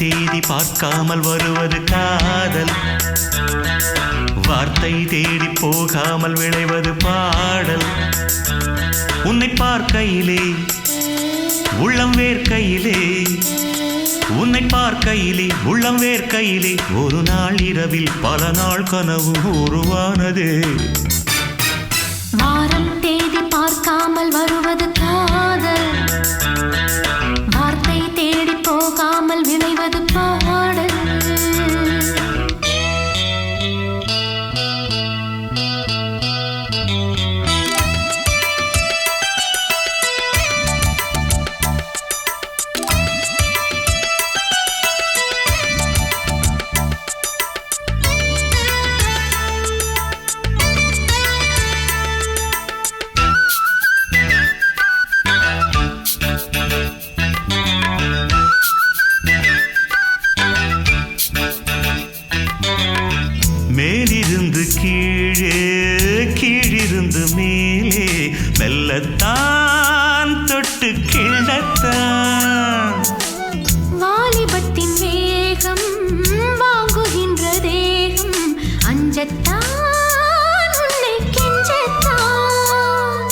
தேதி பார்க்காமல் வருவது காதல், வார்த்தை தேடி போகாமல் விளைவது பாடல். உன்னை பார்க்கையிலே உள்ளம் வேர்க்கையிலே, உன்னை பார்க்கையிலே உள்ளம் வேர்க்கையிலே, ஒரு நாள் இரவில் பல நாள் கனவு உருவானதே. வாரம் தேதி பார்க்காமல் வருவது காதல், வார்த்தை தேடி போகாமல் விளைவது பாடல். மேலிருந்து கீழே கீழிருந்து மேலே மெல்லத்தான் தொட்டு கிள்ளத்தான். வாலிபத்தின் வேகம் வாங்குகின்ற தேகம், அஞ்சத்தான் உன்னை கெஞ்சத்தான்.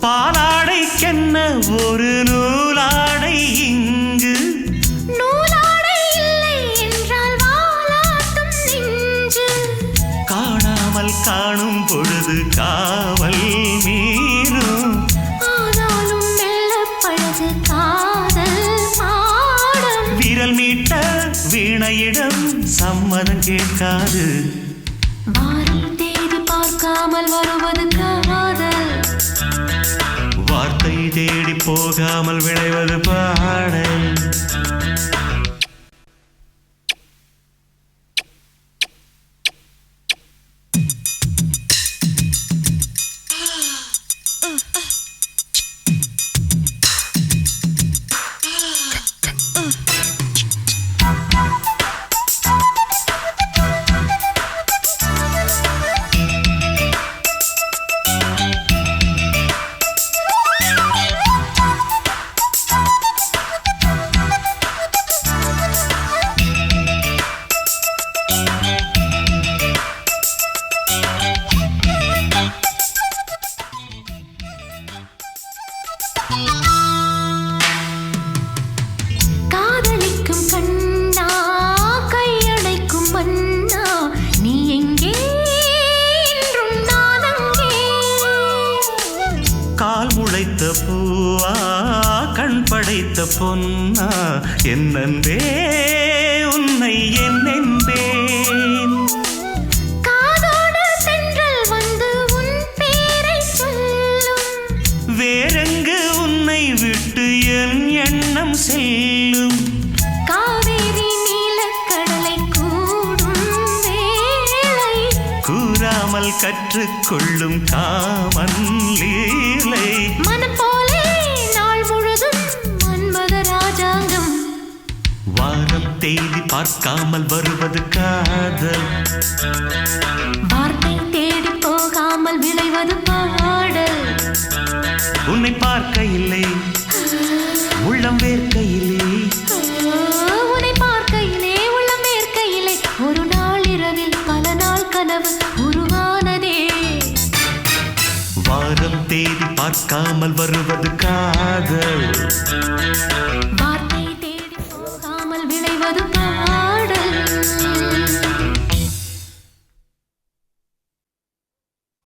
பாலாடைக்கென்ன ஒரு நூலாடை இங்கு, நூலாடை இல்லை என்றால் வாலாட்டும் நெஞ்சு. காணாமல் காணும் பொழுது காவல் மீறும், ஆனாலும் மெல்ல பழகு காதல் பாடம். விரல் மீட்ட வீணையிடம் சம்மதம் கேட்காது. வாரம் தேதி பார்க்காமல் வருவது காதல், வார்த்தை தேடி போகாமல் விளைவது பாடல். காதலிக்கும் கண்ணா கையடைக்கும் மன்னா, நீ எங்கே என்றும் நான் அங்கே. கால் முளைத்த பூவா கண் படைத்த பொன்னா, என்னன்பே உன்னை என்னென்பேன். காதோடு சென்றல் வந்து உன் பேரை சொல்லும், வேறெங்கு உன்னை விட்டு என் எண்ணம் செல்லும். காவேரி நீலக்கடலை கூடும் வேளை, கூறாமல் கற்றுக்கொள்ளும் காமன் லீலை. மனம் போலே நாள் முழுதும் மன்மத ராஜாங்கம். வாரம் தேதி பார்க்காமல் வருவது காதல், வார்த்தை தேடி போகாமல் விளைவது பாடல். உன்னை பார்க்கையில்லை உள்ளம் வேர்க்கையிலே, உன்னை பார்க்கையிலே உள்ளம் வேர்க்கையிலே, ஒரு நாள் இரவில் பல நாள் கனவு உருவானதே. வாரம் தேதி பார்க்காமல் வருவது காதல், வார்த்தை தேடி போகாமல் விளைவது பாடல்.